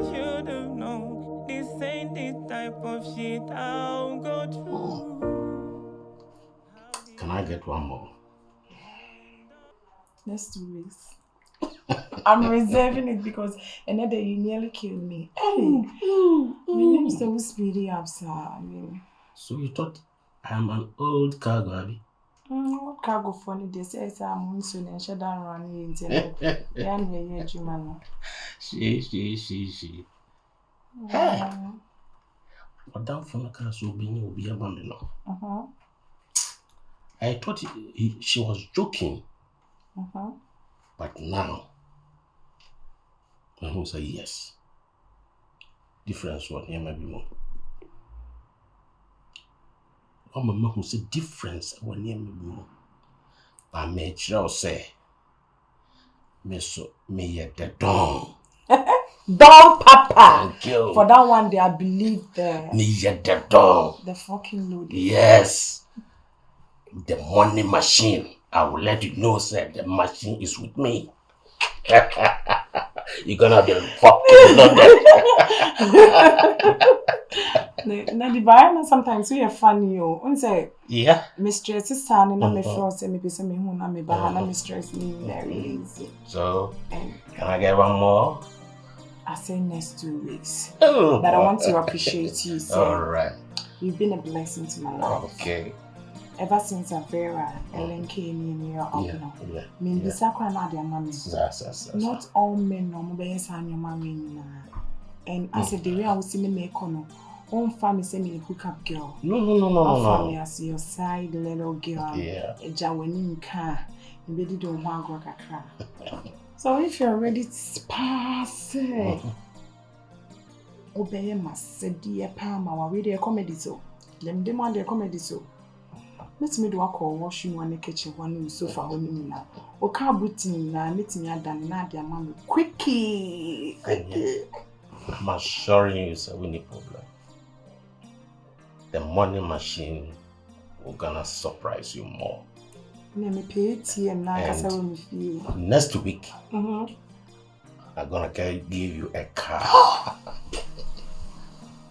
should have known this ain't the type of shit I'll go through. Can I get one more? Next 2 weeks. I'm reserving it because another you nearly killed me. Hey, my name is so speedy up, sir. So you thought I'm an old cargo, Abby? Cargo funny, they say I'm soon and shut down running internet. Yeah, Jumano. She. Hey! What down from the car so being will be a bambino. I thought she was joking. But now, I say yes. Difference what here might be more. Oh, my mom who say difference when near me more. I made sure say, me at the dawn. Dawn, Papa. Thank you. For that one day, I believe me at the dawn. The fucking load. Yes. The money machine. I will let you know, sir. The machine is with me. You're gonna be fucking loaded. Now the buyer sometimes we are funny, you say, yeah. Mistress is standing on my frost and maybe some who na me bahana mistress me very easy. So, can I get one more? I say next 2 weeks. But I want to appreciate you, sir. Alright. You've been a blessing to my life. Okay. Ever since Avera, Ellen came in here up now. Mean the sacred nadia mammy. Not all men no more and your mammy. And I said the way I was in the make own family send me a hookup girl. No. Family as your side little girl. Yeah. A jawanin car. And they don't want to go cry. So if you're ready to pass obey must say dear Palma or read a comedy so. Them demand their comedy so. Let me do a call washing one kitchen one sofa home now. Or car booting na meeting ya than Nadia mammy. Quickie. I'm assuring you it's a winning problem. The money machine will gonna surprise you more. Let me pay TM now. Next week, I'm gonna give you a car.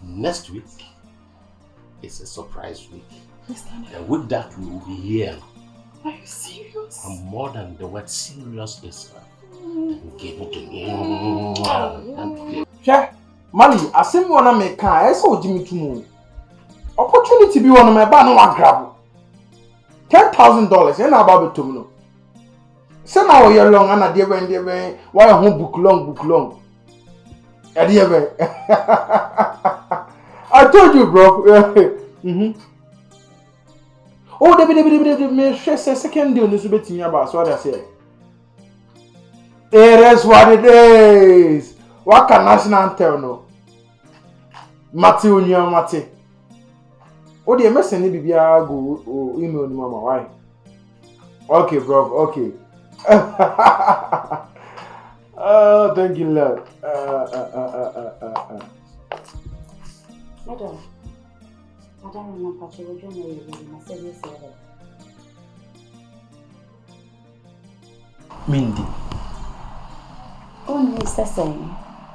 Next week, it's a surprise week. And with that, we will be here. Are you serious? And more than the word serious is give it to me. Yeah, Mali, I see one of my car. I saw Jimmy to opportunity be one of my bar no one grab. $10,000 and about to me. Say now you're long and I dear when why a home book long. I told you, bro. Oh, the second deal is betting about what I say. It is what it is. What can national tell no? Matthew, Mate. Oh, the message need be go email ni mama. Why? Okay, bro. Okay. Oh, thank you, Lord. Madam, I don't remember what you were doing. I said yes, Mindy. Oh, no,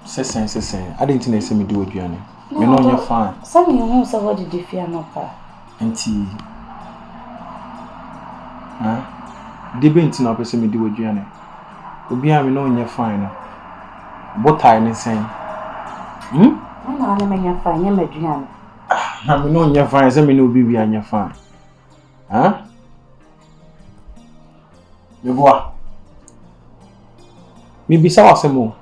Saying. I didn't think say me do it, Johnny. You know you're fine. Some of you who say what did you fear no pa? Auntie. Huh? Debate no person me do it, Johnny. Obi am know you're fine. What time is saying? I know I'm fine, you're my dream. I know you're fine, say me no be and you're fine. Huh? Me boy. Me be sawa se mo.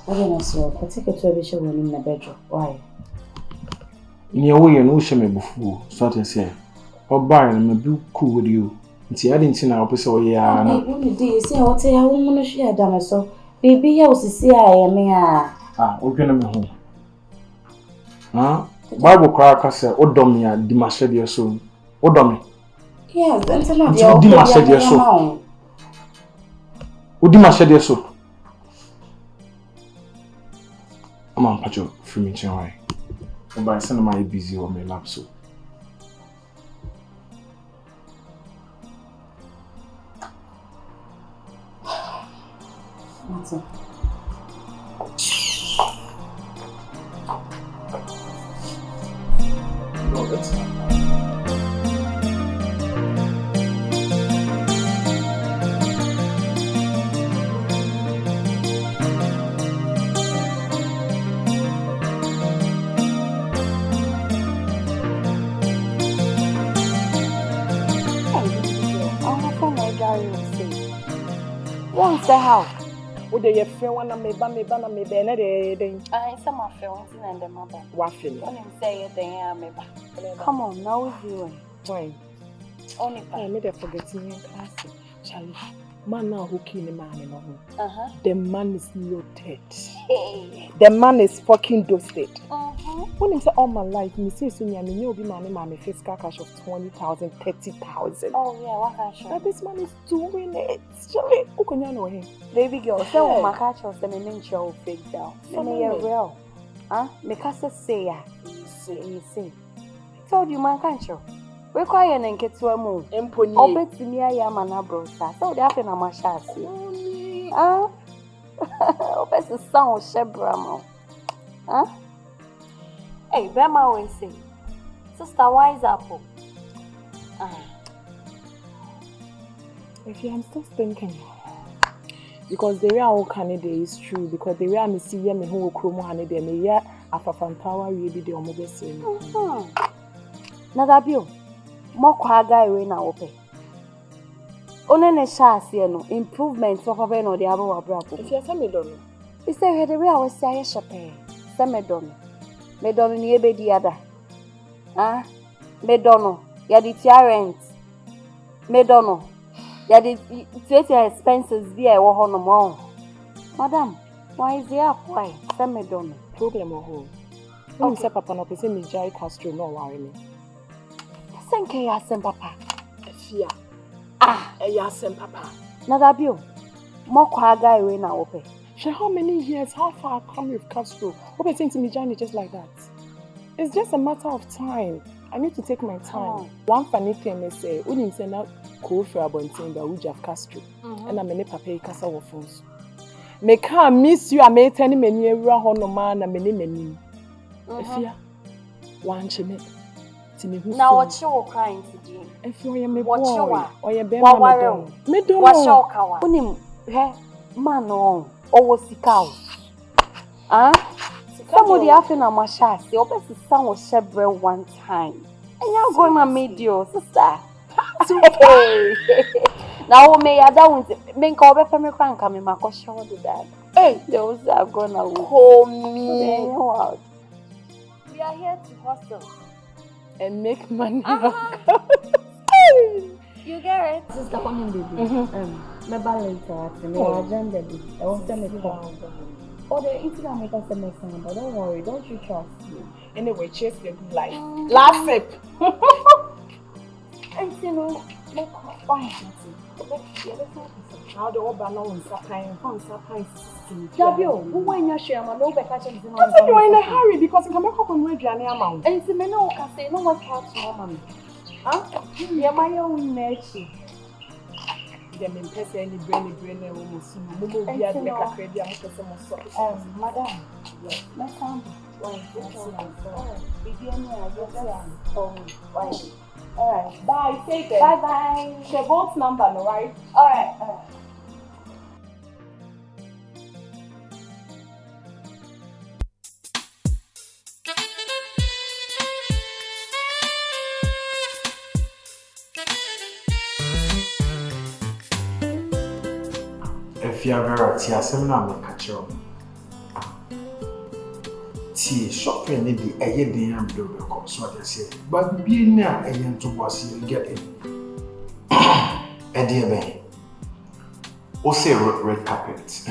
I don't know, I take it to a bishop in the bedroom. Why? In your way, no shame before, sort of say. Or buy and be cool with you. Nti I didn't see now person ya na. Only day say I tell you how much share done so. Baby ya usisi I me a. Odwene me ho. Bible cracker say odom ya di mashede so. Odom. Yes, until now di mashede so. Odi mashede so. I'm pacho free me chen why. Oba send my busy on my lap so. What's it? No, that's not. Won't say how. Would they feel one of me, banana, me, Benedict? I saw my feelings and the mother. Waffle. When him say it, they are me. Come on, now we're doing. Fine. Only I made a forgetting in class. Charlie, man now who killed the man in home. The man is loaded. Hey. The man is fucking dusted. When he said all my life, me say so me know be my fiscal cash of 20,000, 30,000. Oh yeah, what cash? But this man is doing it. Charlie, who can you know him? Baby girl, say what my cash was, them make sure fake down. Say me real. Me cast say ya. You see. Told you man can't show. We call and get to a move. Empony. Oh, bet me I am an abro. So they have in a machine. Oh, bet the sound shebramo. Hey, Bema always say, Sister Wise Apple. If I'm still thinking. Because the way I Canada is true. Because the way I see me who will chromo Canada, me ya afafantawa really the omobese. Nadabio. More guy we na ope. One ne shasi no improvement for papa no the abo abrabo. If you say me don't know. He say the way I was say shepe. Say me don't know. Me don't know ni ebe di ada. Me don't know. Ya di rent. Me don't know. Ya di expenses bi e wo ho no mo. Madam, why is there why? Say me don't know. Problem or home. When you say papa no pese me jai Castro no worry me. Senke ya sem papa. Efia. Ya sem papa. Nadabio. More guy we na ope. How many years? How far I come with Castro? Hope saying to me journey just like that. It's just a matter of time. I need to take my time. One funny thing they say, when you say now go for abonting that we have Castro. And I'm many papa kasa wo phones. Me can't miss you. I may tell me near no man and many. Efia. One chime. Now what you crying to do? If you are me boy or your baby, me don't what your kawa? Unim he man on or sikao. Somebody having a machine. The opposite son was shebre one time. And you're going to meet you, sister. Now may I don't make over for me crank coming my question do that. Hey, those are gonna call me. We are here to hustle. And make money. You get it? This is the one baby. My balance at me. I agenda baby. I want to make call. Oh, the internet make us make sense, but don't worry, don't you trust me. Anyway, chase your good life. Last sip. And you know, why? Now the old banana on Sakai and Sakai. Jabio, who when you're sharing my no catch and you are in a hurry because you can make up on where Johnny amount. And see me no can say no one catch mommy. Yeah, my own nature. Them in person any brain almost Mumu be at make a credit and put some sauce. Madam, yes, my son. Alright, bye, take it. Bye. Share both number, alright? Alright. If you are very tea, seminar may catch you. Tea shopping may be a year day and blow the cost, what they say. But being now a young to was you get it. A dear man. Or say red carpet.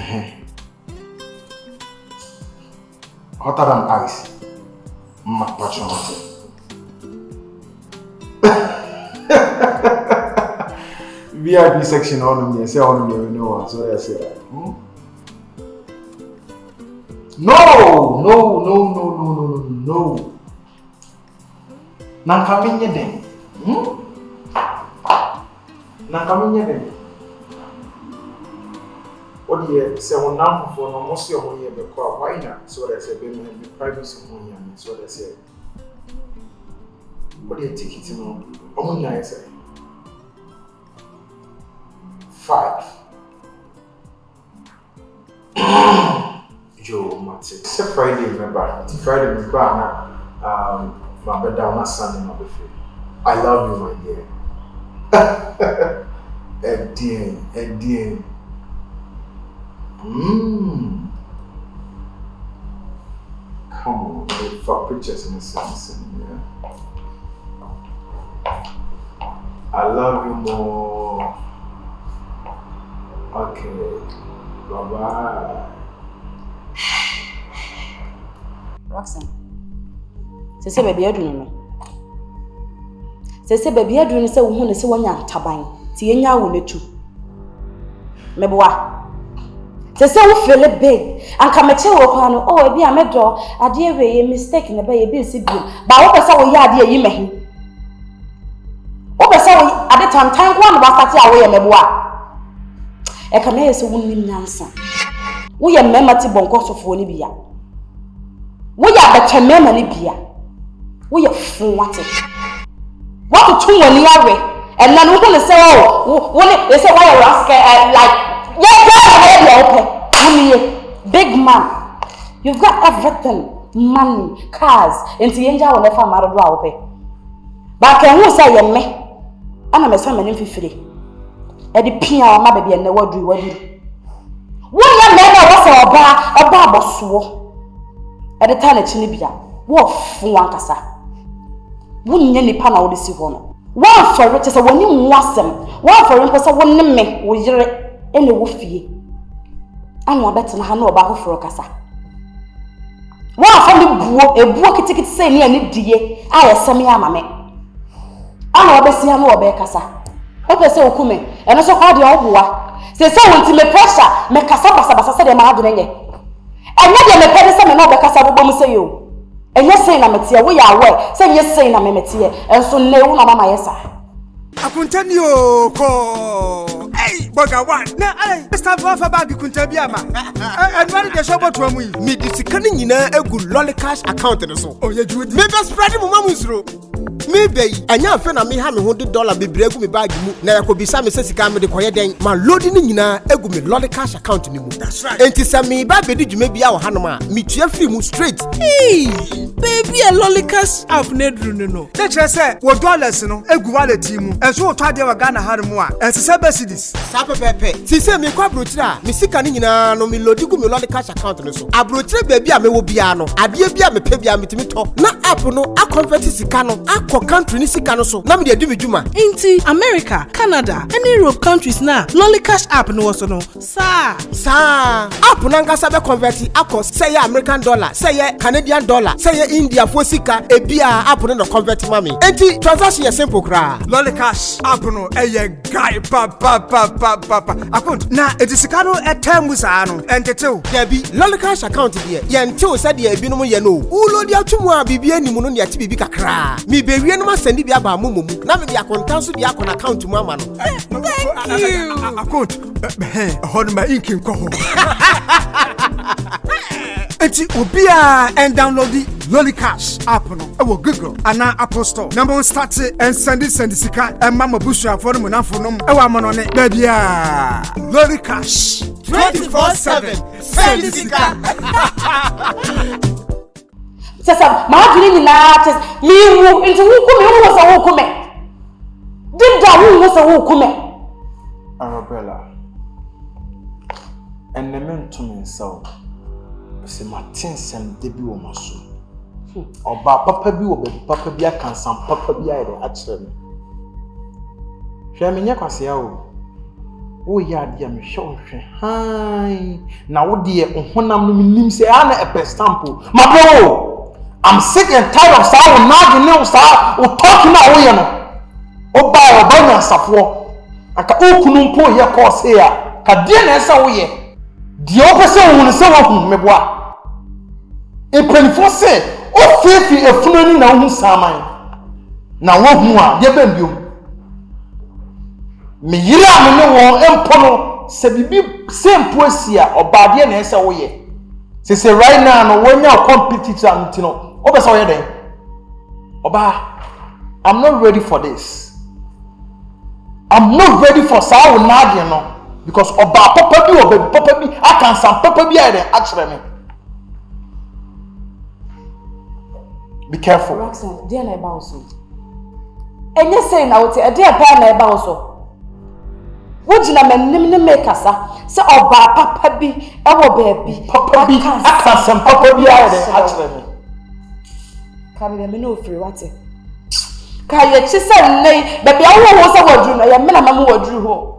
Hotter than ice. Watch on VIP section on me, say on me, no one, so I say, No. Now come in then. What do you say on now for no most of your money? Why not? So that's a bit privacy money. So that's it. What do you take it in? How many I say? 5. Joe Matty. It's a Friday, remember? It's Friday, remember? My bed down, my son, my buffet. I love you, my dear. Eddie. Come on, for pictures in the sense. I love you more. Okay. Bye-bye. Roxanne. Say baby adunu no. Say baby adunu say wo hu ne say wonya taban. Ti yenya wo netu. Meboa. Say wo feel big. Anka meche wo kwa no oh ebi amedo ade we ye mistake ne ba ye bi si bi. Ba wo pese wo ya ade yi mehi. Wo pese wo ade tantan kwa no ba start a wo ye meboa. E ka me ye so wonnim nyansa. Wo ye mema ti bonko sofo ni bia. Wo ya betwe mema ni bia. Wo ye fun wate. What to tun woni awe. And then we gonna say oh, they say why you ask like yeah, big man. You've got everything, money, cars, and the angel will never marry you. But can you say you me? I'm a son of free. At the piano, my baby, and the word you what you. One young man was a bar so. At the time, it's Libya. What for one cassa? Wouldn't any pan out this one. One for it is a one in wasm. One for him was a one me with your any woofy. I'm no better than I know about for a cassa. One for the a book ticket say near any dear. I am some yamame. I know best see I know about cassa. Hope I say Okume, and also called the old boy. Say someone to me pressure, make a sabasa said a madre. And yet, the pedestal and all the Cassava say you. And you're saying I'm a tear, we are aware. Say you're saying I'm a tear, and so no, Mamma, yes, I continue. Hey, Boga one. Now, I start off about the Kuntabiama. And what is the shop to me? Me, this cunning in a good lolly cash account and so. Oh, you do it. Maybe spread him Mamma's room. Maybe, and your friend, I may have $100 be break me bag. Now, I could be some necessity with the quiet day. My loading in a good lolly cash account. That's right. And to some me, baby, did you maybe our Hanama? Me, Jeffrey, move straight. Hey, baby, a lolly cash of Nedruno. That's what I said. What dollars, no, a good team. And so, I did a Ghana Harmoa. And to say, Bessidis. Sapa Pepe. She said, me quite brutal. Missy Canina, no, me lodigo, me lolly cash account. So, I brought baby, I may will be ano. I be a me pebby, I'm to talk. Not up, no, I convert to Sicano. I country ni sika so na me dey do me juma inti America, Canada and Europe countries na lolly cash app no was no sa app na ngasa be convert akọ say American dollar say Canadian dollar say India for sika e bia app no convert mami inti transaction is simple kra lolly cash app no guy pa account na e sika no e time sa no entetew there be lolly cash account there ye ntew say there bi no mo ye no ulo dia tumu a bibia ni mu no ne ati bibi kakra mi be wie no ma send bi aba mumu na me dia kontanso dia akọ na account mu ama no thank you account hold my ink in ko eti obia and download the lolly cash app no e wo Google ana Apple Store number start and send sika and mama busha for no na for no e wa mo no ne da bia lolly cash 24/7 send sika Sasa maadili ni na mi wu into hukume wu so hukume dida wu so hukume Arabella and the men to me so say Martin sem de bi wo maso oba papa bi wo be papa bi aka sam papa bi aye a kire me hwe me nya kwase ya wo ya de me hwe han na wo de honam no nim say ana e stampo mabo I'm sick and tired of saying now the news are talking now we no oba na safo aka okunu mpo ye course here ka die na esa wo ye die opese wo ne se wo hu meboa e penfo se o fefi efunani na hu saman na wo hu a ye bambio me yira me ne wo empo no se bibi same poesia obade na ese wo ye. Say right now no when you competitor antino. Obesa wo ye den. Oba, I'm not ready for this. I'm not ready for sao nadia no because oba papa bi oba papa bi akan sam papa bi aye den akere me. Be careful. Roxanne, dear na eba also. Enye say na wote e dear pa na eba also. Wojina menim ne make asa say oba papa bi e wo baabi Papa bi akan sam papa bi aye den akere me. Kabe me no free wate. Ka ye chi say nei baabi awo wo say wadru no ye me na mamu wadru ho.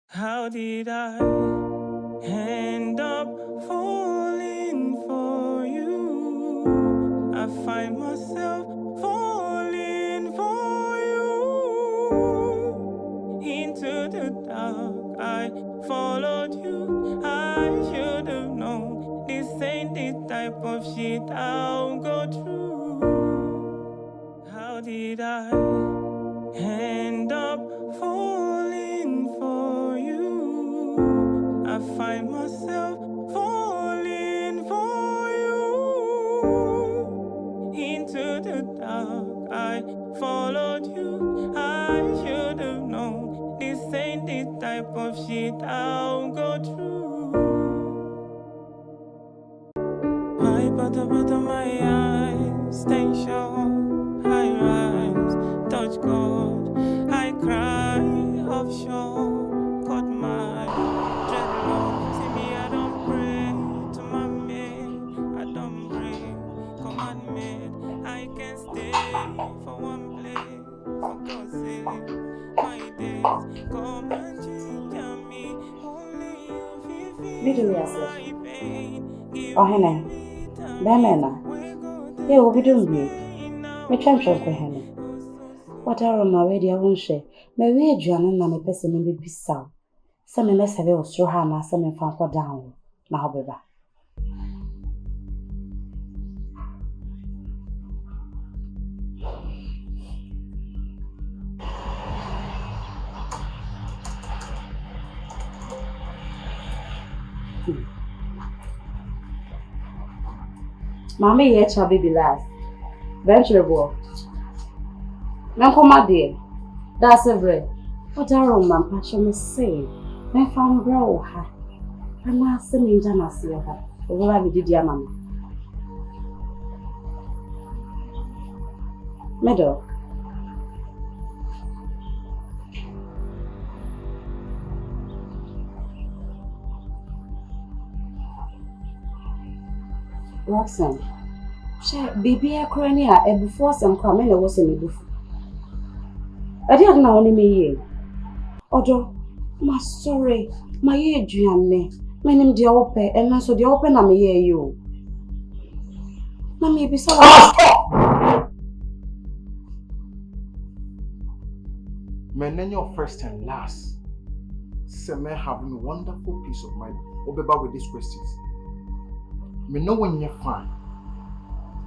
How did I end up falling for you? I find myself falling for you. Into the dark, I followed you. I should have known this ain't the type of shit I'll go through. How did I end up falling for you? I find myself falling for you. Into the dark, I followed you. I should have known this ain't the type of shit I'll go through. I put up my eyes, tension, high rise, touch God. I cry offshore, cut my dreadlock. See me, I don't pray to my maid, I don't break commandment. I can stay for one place, for God's sake. My days come and change me, only you feel my pain. Oh, Hene, Bamena, you will be doing me. Me champion for Hene. What are my ready? I won't share. My way, Joanna, and my person may be sound. Some mess have a straw hammer, some in found for down. Now, be back. Mammy, yet shall be last. Venturable. Uncle, my dear, that's a bread. What are my passion is saying? My farm grow her. I'm not sending Jana see her. Over we did, Mamma. Meadow. Roxanne, share baby a crania and before some comment was in the buff. I didn't know any me. Odo, my sorry, my Adrian, my name the open, and also the open I'm here you. Now maybe so. My name your first and last. Seme having a wonderful peace of mind. Obeba with these questions. Me know when you're fine,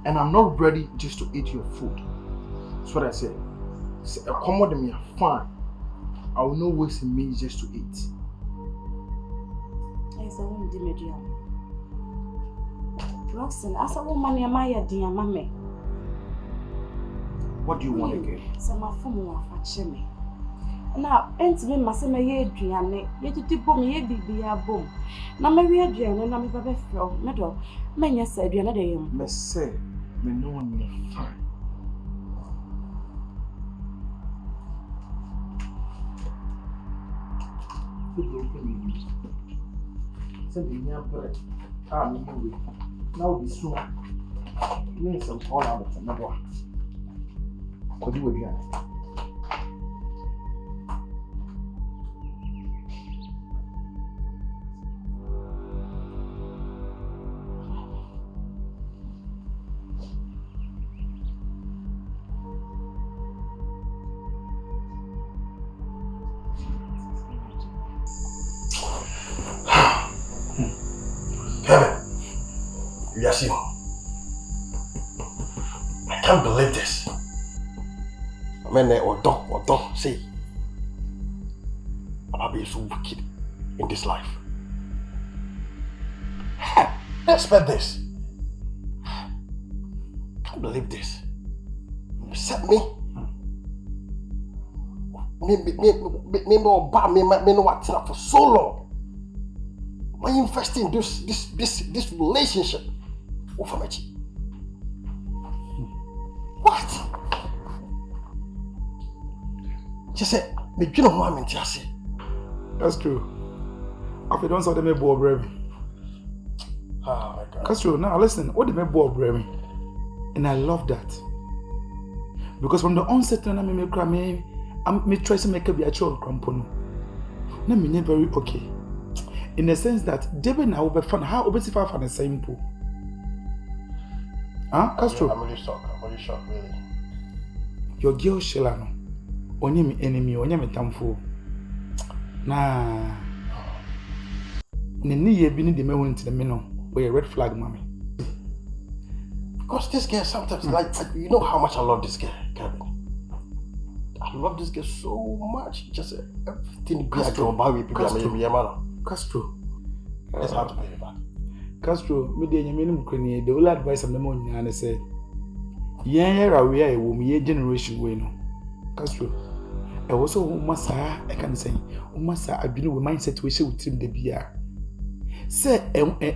and I'm not ready just to eat your food. That's what I said. Say, accommodate me, I'm fine. I will not waste a minute just to eat. Yes, I won't do it. Roxanne, as a woman, you're my dear mammy. What do you want again? Some of them will fetch me. Now, enter me, my son, my Adrian, yet to tip me a baby a boom. Now, my Adrian, and I'm a baby from Meadow. Many said, you're not a young. Miss say, me no one will fine. Send the young bird. I'm here. Now be soon. Need some all out of the door. What do you again? Yes, you. I can't believe this. I mean, or dog, say, I'll be so wicked in this life. I expect this. I can't believe this. You set me. Me no what for so long. Why investing in this relationship? What? Just say, me you know what I mean, just That's true. After don't saw them a boy brave. Oh my God. That's true. Now listen, what the me boy brave, and I love that because from the onset when I me try to make a be a child crampono. Na me very okay. In the sense that David now will be fun. How obviously far from the same pool. Huh? That's true. I'm really shocked, really. Your girl Sheila no. Onye me enemy, onye me tamfo. Nah. Nini ye bi ni de me won into the me no. We a red flag, mommy. Because this girl sometimes, like, you know how much I love this girl, Kevin. I love this girl so much. Just everything be a job about people. Castro. Let's have to pay it back. Castro, me de nyame mkrani. The only advice I'm lemon nyane say, yen era we are wo me generation we no. Castro. E wo so masa I can say, masa adwene we mindset we she with him de bia. Say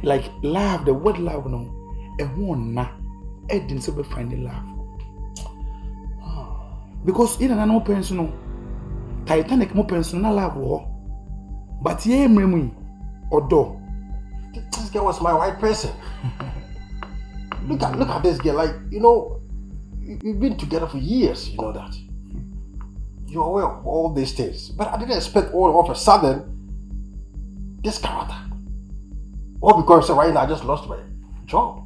like love, the word love no. E ho na e din so be find love. Because in an open no Titanic mo pension na love wo. But ye emremu odo. This girl was my white person. Look at this girl, like, you know, we've been together for years, you know that. You're aware of all these things. But I didn't expect all of a sudden this character. All because right now I just lost my job.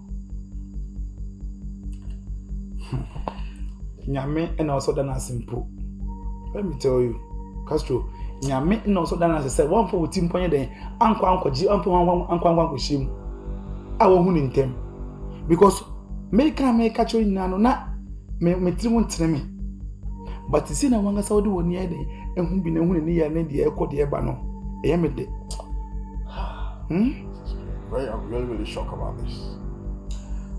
Nyame and also done simple. Let me tell you, Castro, Nyame and also done as I said, one for team point then, Uncle G, Uncle Shim. I won't in them. Because make a catch you nano, not me won't tell me. But it's in a wanga Saudi one year day, and whom be no one near the echo the Ebano. Emede. I'm really shocked about this.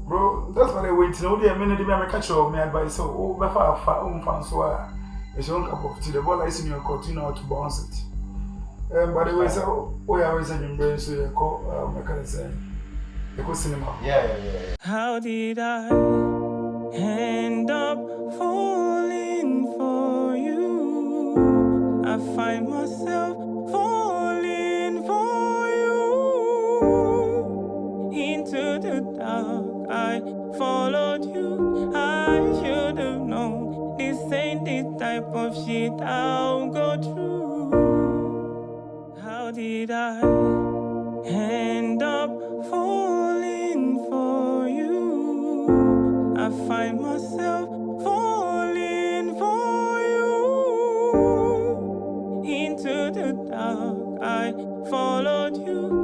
Bro, that's what I wait to know. The minute I catch you, my advice. So, before I found so it's your cup of tea. The ball is in your court, you know how to bounce it. By the way, so we are always in brain, so you call, I can say, you go cinema. Yeah. How did I end up falling for you? I find myself falling for you. Into the dark, I followed you. I should have known this ain't the type of shit I'll go through. How did I end up falling for you? I find myself falling for you. Into the dark, I followed you.